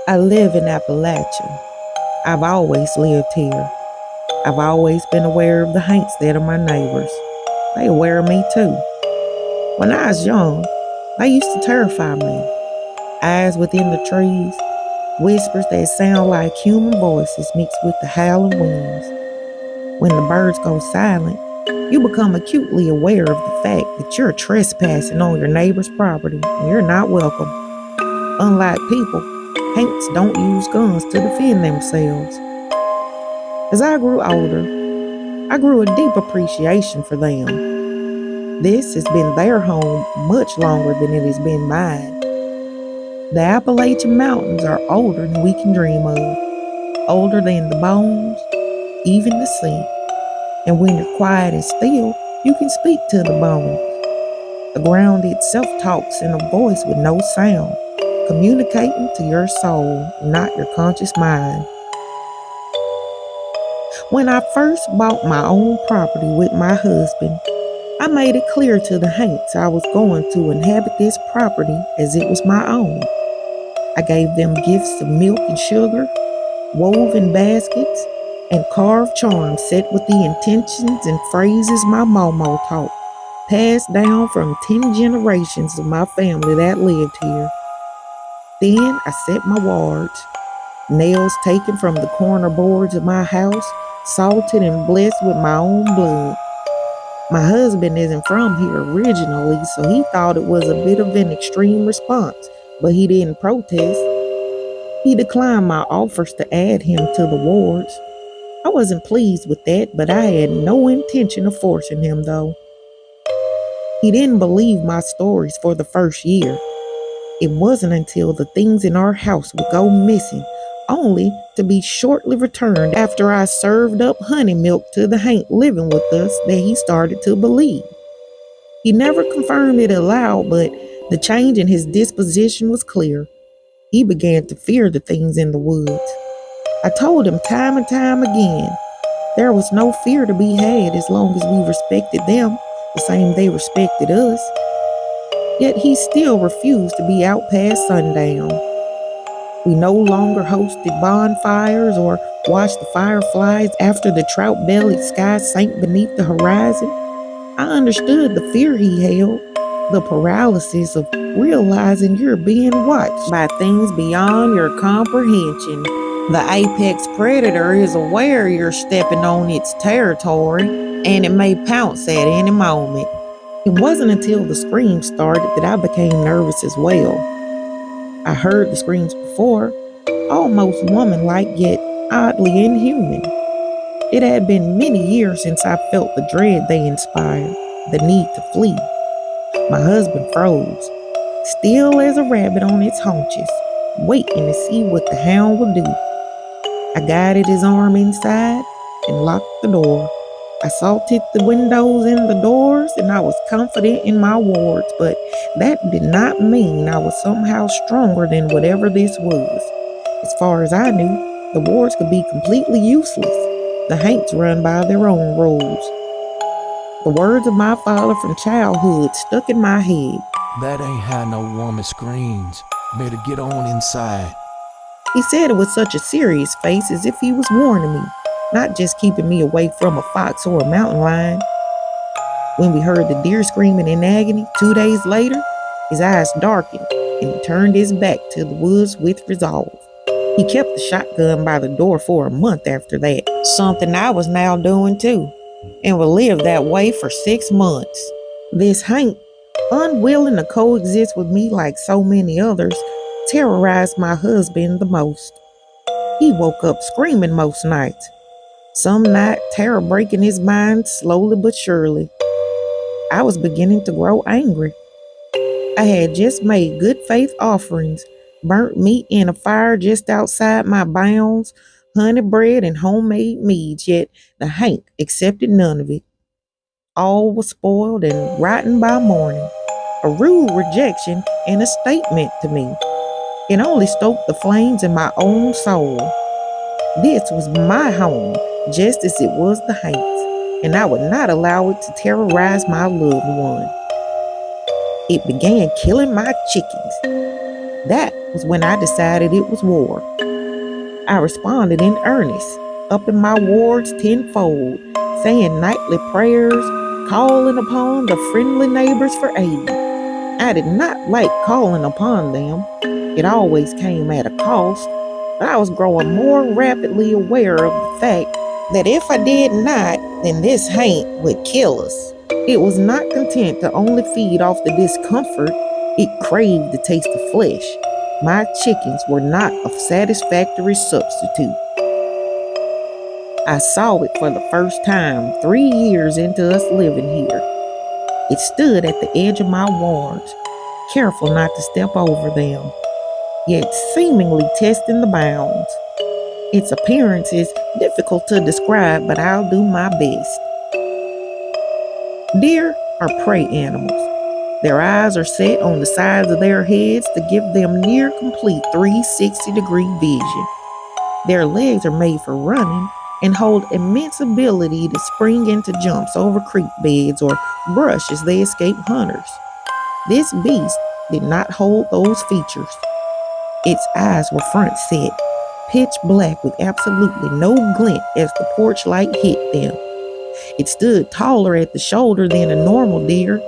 I live in Appalachia. I've always lived here. I've always been aware of the haints that are my neighbors. They aware of me too. When I was young, they used to terrify me. Eyes within the trees, whispers that sound like human voices mixed with the howling winds. When the birds go silent, you become acutely aware of the fact that you're trespassing on your neighbor's property and you're not welcome. Unlike people, haints don't use guns to defend themselves. As I grew older, I grew a deep appreciation for them. This has been their home much longer than it has been mine. The Appalachian Mountains are older than we can dream of, older than the bones, even the sea. And when you're quiet and still, you can speak to the bones. The ground itself talks in a voice with no sound, communicating to your soul, not your conscious mind. When I first bought my own property with my husband, I made it clear to the haints I was going to inhabit this property as it was my own. I gave them gifts of milk and sugar, woven baskets, and carved charms set with the intentions and phrases my Momo taught, passed down from 10 generations of my family that lived here. Then I set my wards, nails taken from the corner boards of my house, salted and blessed with my own blood. My husband isn't from here originally, so he thought it was a bit of an extreme response, but he didn't protest. He declined my offers to add him to the wards. I wasn't pleased with that, but I had no intention of forcing him though. He didn't believe my stories for the first year. It wasn't until the things in our house would go missing, only to be shortly returned after I served up honey milk to the haint living with us, that he started to believe. He never confirmed it aloud, but the change in his disposition was clear. He began to fear the things in the woods. I told him time and time again, there was no fear to be had as long as we respected them the same they respected us. Yet he still refused to be out past sundown. We no longer hosted bonfires or watched the fireflies after the trout-bellied sky sank beneath the horizon. I understood the fear he held, the paralysis of realizing you're being watched by things beyond your comprehension. The apex predator is aware you're stepping on its territory, and it may pounce at any moment. It wasn't until the screams started that I became nervous as well. I heard the screams before, almost woman-like yet oddly inhuman. It had been many years since I felt the dread they inspired, the need to flee. My husband froze, still as a rabbit on its haunches, waiting to see what the hound would do. I guided his arm inside and locked the door. I salted the windows and the doors, and I was confident in my wards, but that did not mean I was somehow stronger than whatever this was. As far as I knew, the wards could be completely useless. The haints run by their own rules. The words of my father from childhood stuck in my head. That ain't how no woman screams. Better get on inside. He said it with such a serious face, as if he was warning me, not just keeping me away from a fox or a mountain lion. When we heard the deer screaming in agony 2 days later, his eyes darkened and he turned his back to the woods with resolve. He kept the shotgun by the door for a month after that, something I was now doing too, and would live that way for 6 months. This haint, unwilling to coexist with me like so many others, terrorized my husband the most. He woke up screaming most nights. Some night, terror breaking his mind slowly but surely. I was beginning to grow angry. I had just made good faith offerings, burnt meat in a fire just outside my bounds, honey bread and homemade meads, yet the haint accepted none of it. All was spoiled and rotten by morning. A rude rejection and a statement to me. It only stoked the flames in my own soul. This was my home, just as it was the haint's, and I would not allow it to terrorize my loved one. It began killing my chickens. That was when I decided it was war. I responded in earnest, up in my wards tenfold, saying nightly prayers, calling upon the friendly neighbors for aid. I did not like calling upon them. It always came at a cost, but I was growing more rapidly aware of the fact that if I did not, then this haint would kill us. It was not content to only feed off the discomfort, it craved the taste of flesh. My chickens were not a satisfactory substitute. I saw it for the first time 3 years into us living here. It stood at the edge of my wards, careful not to step over them, yet seemingly testing the bounds. Its appearance is difficult to describe, but I'll do my best. Deer are prey animals. Their eyes are set on the sides of their heads to give them near complete 360-degree vision. Their legs are made for running and hold immense ability to spring into jumps over creek beds or brush as they escape hunters. This beast did not hold those features. Its eyes were front set, pitch black with absolutely no glint as the porch light hit them. It stood taller at the shoulder than a normal deer,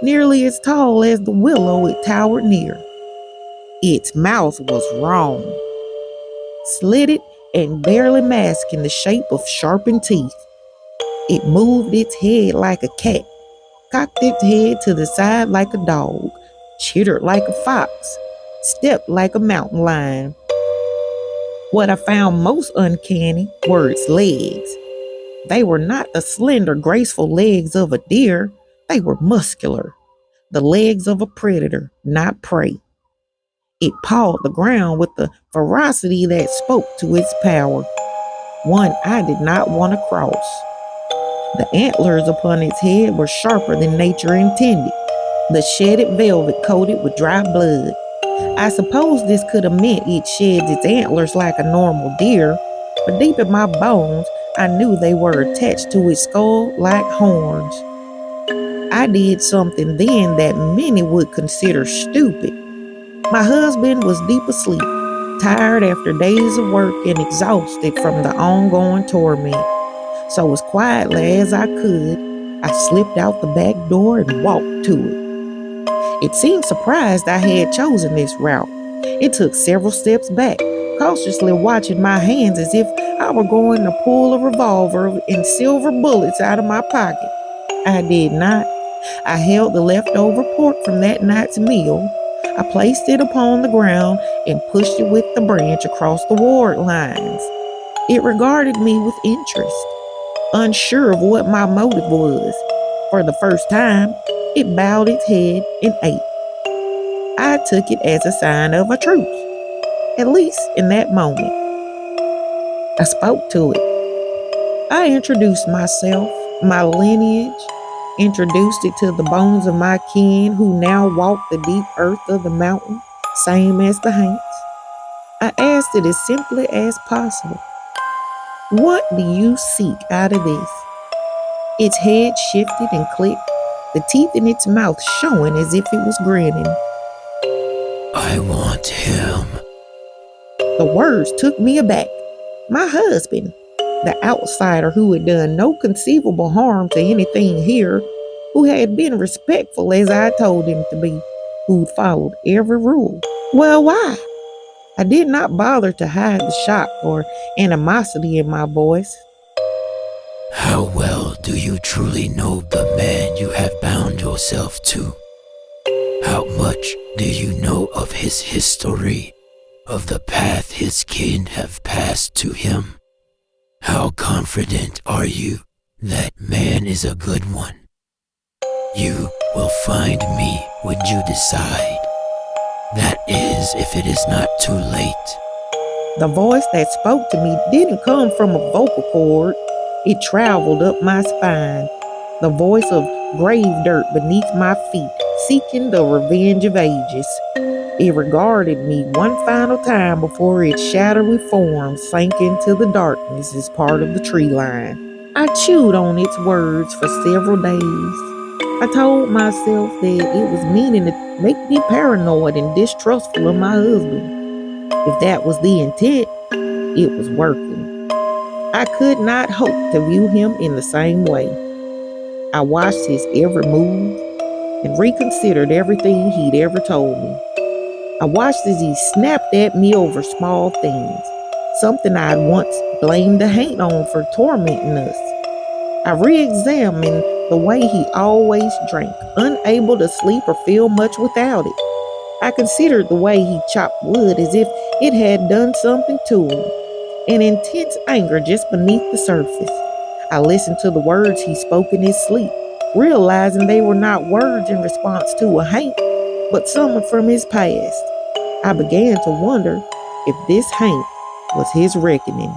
nearly as tall as the willow it towered near. Its mouth was wrong, slitted and barely masking the shape of sharpened teeth. It moved its head like a cat, cocked its head to the side like a dog, chittered like a fox, stepped like a mountain lion. What I found most uncanny were its legs. They were not the slender, graceful legs of a deer. They were muscular, the legs of a predator, not prey. It pawed the ground with the ferocity that spoke to its power, one I did not want to cross. The antlers upon its head were sharper than nature intended, the shedded velvet coated with dry blood. I suppose this could have meant it sheds its antlers like a normal deer, but deep in my bones, I knew they were attached to its skull like horns. I did something then that many would consider stupid. My husband was deep asleep, tired after days of work and exhausted from the ongoing torment. So as quietly as I could, I slipped out the back door and walked to it. It seemed surprised I had chosen this route. It took several steps back, cautiously watching my hands as if I were going to pull a revolver and silver bullets out of my pocket. I did not. I held the leftover pork from that night's meal. I placed it upon the ground and pushed it with the branch across the ward lines. It regarded me with interest, unsure of what my motive was. For the first time, it bowed its head and ate. I took it as a sign of a truce, at least in that moment. I spoke to it. I introduced myself, my lineage, introduced it to the bones of my kin who now walk the deep earth of the mountain, same as the haints. I asked it as simply as possible, "What do you seek out of this?" Its head shifted and clicked, the teeth in its mouth showing as if it was grinning. I want him. The words took me aback. My husband, the outsider who had done no conceivable harm to anything here, who had been respectful as I told him to be, who'd followed every rule. Well, why? I did not bother to hide the shock or animosity in my voice. How well do you truly know the man you have bound yourself to? How much do you know of his history, of the path his kin have passed to him? How confident are you that man is a good one? You will find me when you decide. That is, if it is not too late. The voice that spoke to me didn't come from a vocal cord. It traveled up my spine. The voice of grave dirt beneath my feet, seeking the revenge of ages. It regarded me one final time before its shadowy form sank into the darkness as part of the tree line. I chewed on its words for several days. I told myself that it was meaning to make me paranoid and distrustful of my husband. If that was the intent, it was working. I could not hope to view him in the same way. I watched his every move and reconsidered everything he'd ever told me. I watched as he snapped at me over small things, something I'd once blamed the hate on for tormenting us. I re-examined the way he always drank, unable to sleep or feel much without it. I considered the way he chopped wood as if it had done something to him, an intense anger just beneath the surface. I listened to the words he spoke in his sleep, realizing they were not words in response to a hate, but someone from his past. I began to wonder if this hate was his reckoning.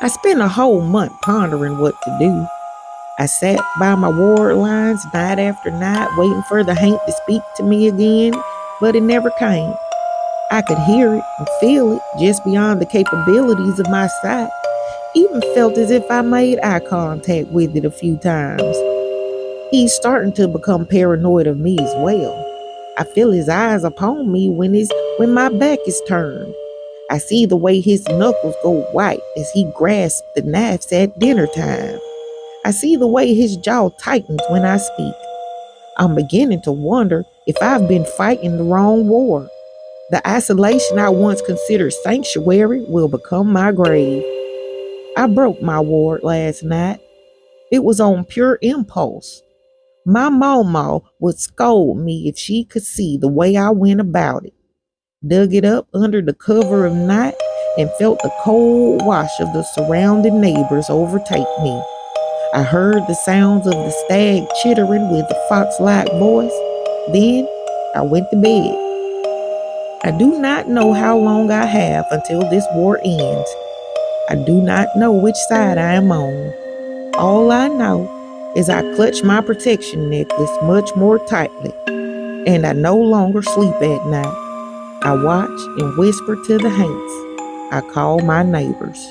I spent a whole month pondering what to do. I sat by my ward lines night after night, waiting for the hate to speak to me again, but it never came. I could hear it and feel it just beyond the capabilities of my sight. Even felt as if I made eye contact with it a few times. He's starting to become paranoid of me as well. I feel his eyes upon me when my back is turned. I see the way his knuckles go white as he grasps the knives at dinner time. I see the way his jaw tightens when I speak. I'm beginning to wonder if I've been fighting the wrong war. The isolation I once considered sanctuary will become my grave. I broke my ward last night. It was on pure impulse. My mama would scold me if she could see the way I went about it. Dug it up under the cover of night and felt the cold wash of the surrounding neighbors overtake me. I heard the sounds of the stag chittering with a fox-like voice. Then I went to bed. I do not know how long I have until this war ends. I do not know which side I am on. All I know is I clutch my protection necklace much more tightly, and I no longer sleep at night. I watch and whisper to the haints. I call my neighbors.